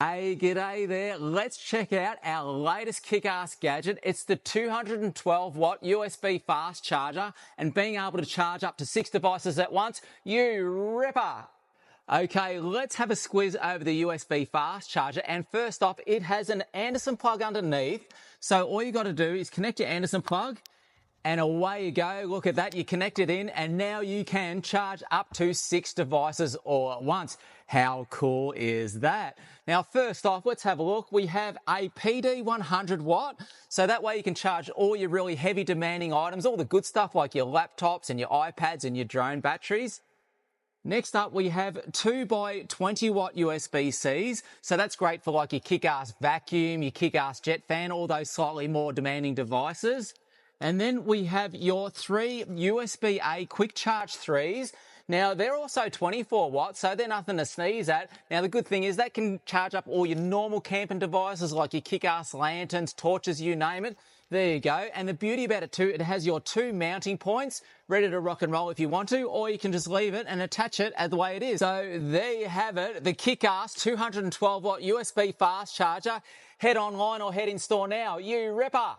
Hey, g'day there. Let's check out our latest kick-ass gadget. It's the 212 watt USB fast charger, and being able to charge up to 6 devices at once, you ripper. Okay, let's have a squiz over the USB fast charger, and first off, it has an Anderson plug underneath. So all you got to do is connect your Anderson plug, and away you go. Look at that, you connect it in, and now you can charge up to 6 devices all at once. How cool is that? Now, first off, let's have a look. We have a PD 100 watt, so that way you can charge all your really heavy demanding items, all the good stuff like your laptops and your iPads and your drone batteries. Next up, we have 2x20 watt USB-Cs. So that's great for like your kick-ass vacuum, your kick-ass jet fan, all those slightly more demanding devices. And then we have your 3 USB-A quick charge 3s. Now, they're also 24 watts, so they're nothing to sneeze at. Now, the good thing is that can charge up all your normal camping devices like your kick-ass lanterns, torches, you name it. There you go. And the beauty about it too, it has your 2 mounting points ready to rock and roll if you want to, or you can just leave it and attach it as the way it is. So there you have it, the KickAss 212 watt USB fast charger. Head online or head in store now. You ripper.